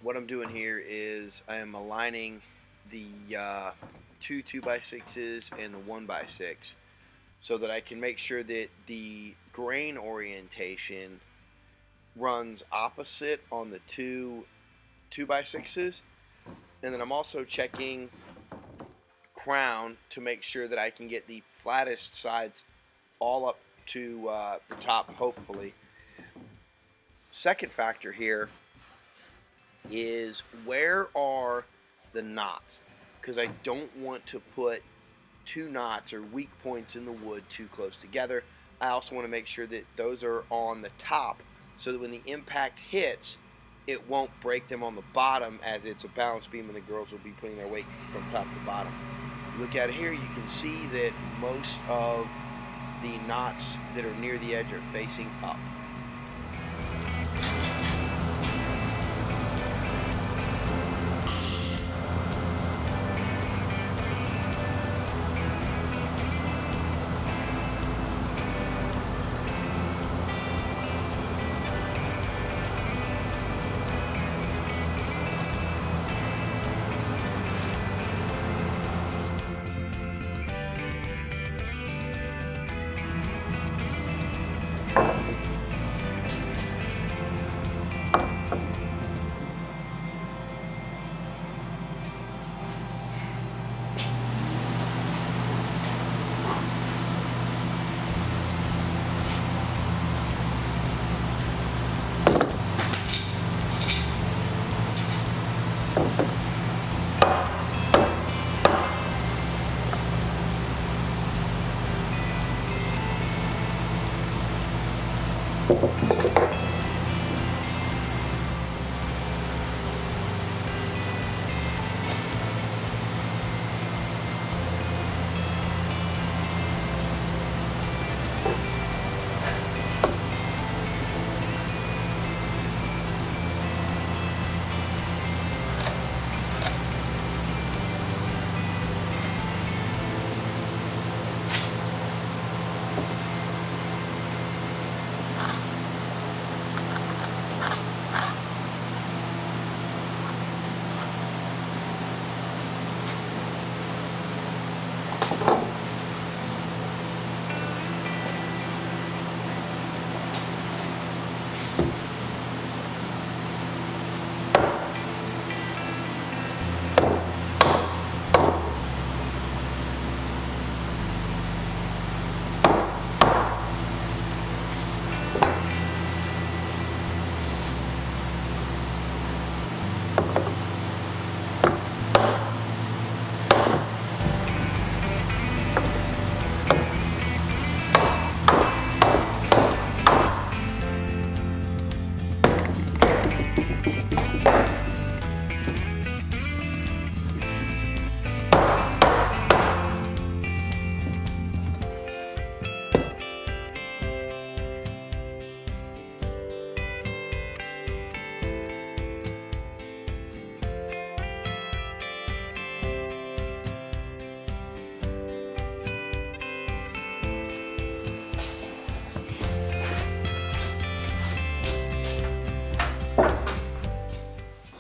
what I'm doing here is I am aligning the two 2x6s and the 1x6 so that I can make sure that the grain orientation runs opposite on the two 2x6s, and then I'm also checking crown to make sure that I can get the flattest sides all up to the top, hopefully. Second factor here is where are the knots, because I don't want to put two knots or weak points in the wood too close together. I also want to make sure that those are on the top so that when the impact hits, it won't break them on the bottom, as it's a balance beam and the girls will be putting their weight from top to bottom. Look at it here, you can see that most of the knots that are near the edge are facing up.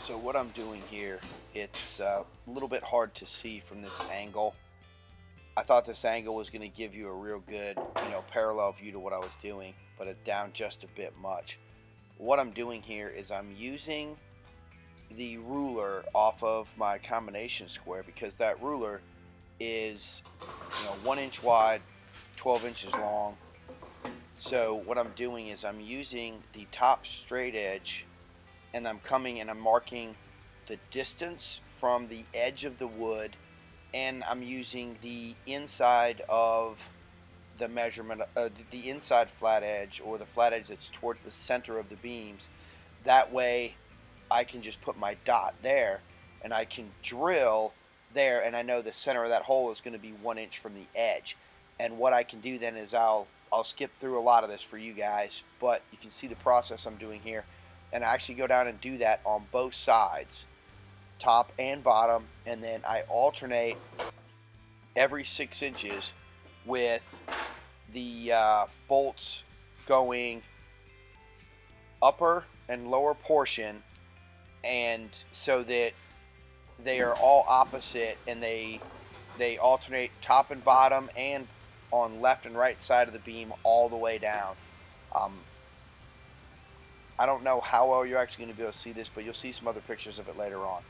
So what I'm doing here, it's a little bit hard to see from this angle. I thought this angle was going to give you a real good, parallel view to what I was doing, but it's down just a bit much. What I'm doing here is I'm using the ruler off of my combination square, because that ruler is 1 inch wide, 12 inches long. So what I'm doing is I'm using the top straight edge, and I'm coming and I'm marking the distance from the edge of the wood, and I'm using the inside of the measurement, the inside flat edge, or the flat edge that's towards the center of the beams. That way I can just put my dot there and I can drill there, and I know the center of that hole is going to be 1 inch from the edge. And what I can do then is I'll skip through a lot of this for you guys, but you can see the process I'm doing here. And I actually go down and do that on both sides, top and bottom, and then I alternate every 6 inches with the bolts going upper and lower portion, and so that they are all opposite, and they alternate top and bottom and on left and right side of the beam all the way down. I don't know how well you're actually going to be able to see this, but you'll see some other pictures of it later on.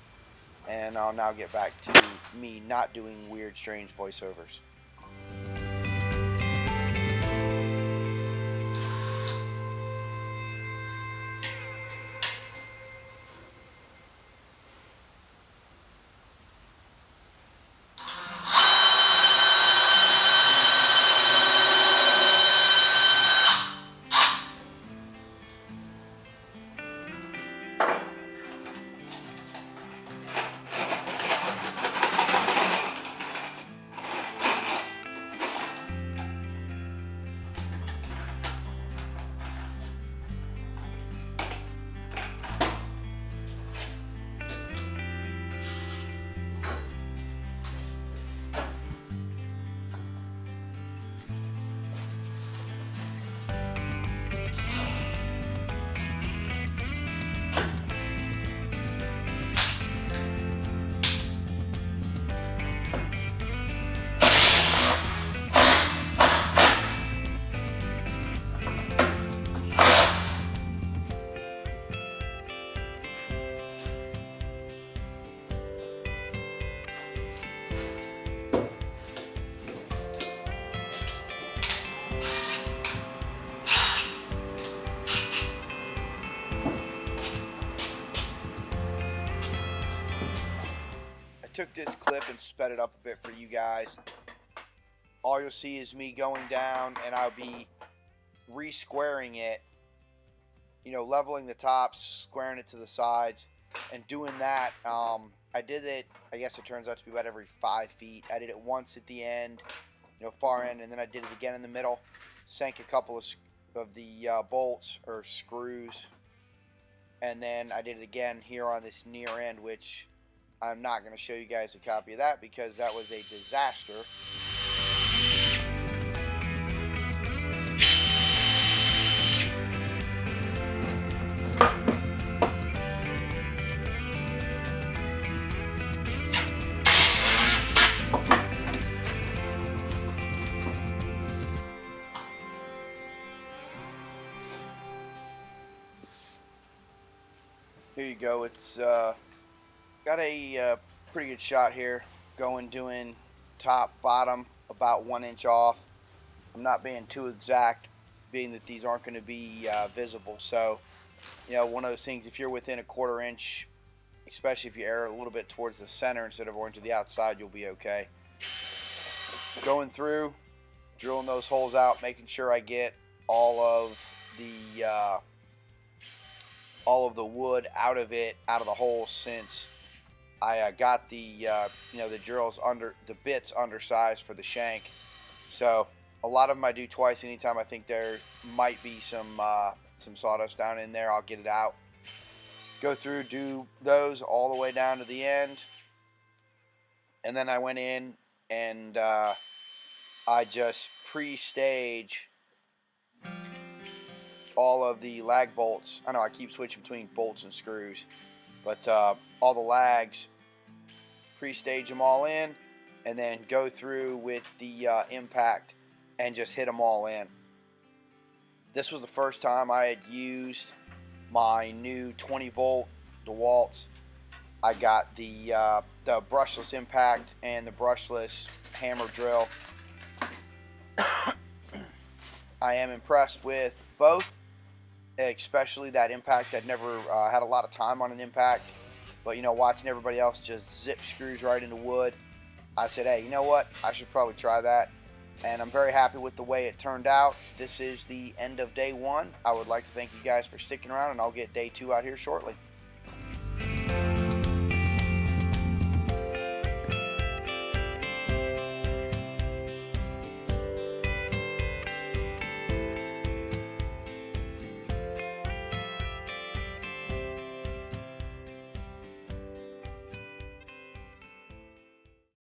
And I'll now get back to me not doing weird, strange voiceovers. Took this clip and sped it up a bit for you guys. All you'll see is me going down, and I'll be re-squaring it, you know, leveling the tops, squaring it to the sides, and doing that. I did it, I guess it turns out to be about every 5 feet. I did it once at the end, you know, far end, and then I did it again in the middle. Sank a couple of the bolts or screws, and then I did it again here on this near end, which I'm not going to show you guys a copy of that because that was a disaster. Here you go. It's got a pretty good shot here, doing top, bottom, about 1 inch off. I'm not being too exact, being that these aren't going to be visible. So, you know, one of those things, if you're within a 1/4 inch, especially if you err a little bit towards the center instead of going to the outside, you'll be okay. Going through, drilling those holes out, making sure I get all of the wood out of the hole, since I got the you know, the drills the bits undersized for the shank. So a lot of them I do twice. Anytime I think there might be some sawdust down in there, I'll get it out. Go through, do those all the way down to the end, and then I went in and I just pre-stage all of the lag bolts. I know I keep switching between bolts and screws, but all the lags, pre-stage them all in, and then go through with the impact and just hit them all in. This was the first time I had used my new 20-volt DeWalt's. I got the brushless impact and the brushless hammer drill. I am impressed with both, especially that impact. I'd never had a lot of time on an impact, but, you know, watching everybody else just zip screws right into wood, I said, hey, you know what, I should probably try that, and I'm very happy with the way it turned out. This is the end of day 1. I would like to thank you guys for sticking around, and I'll get day 2 out here shortly.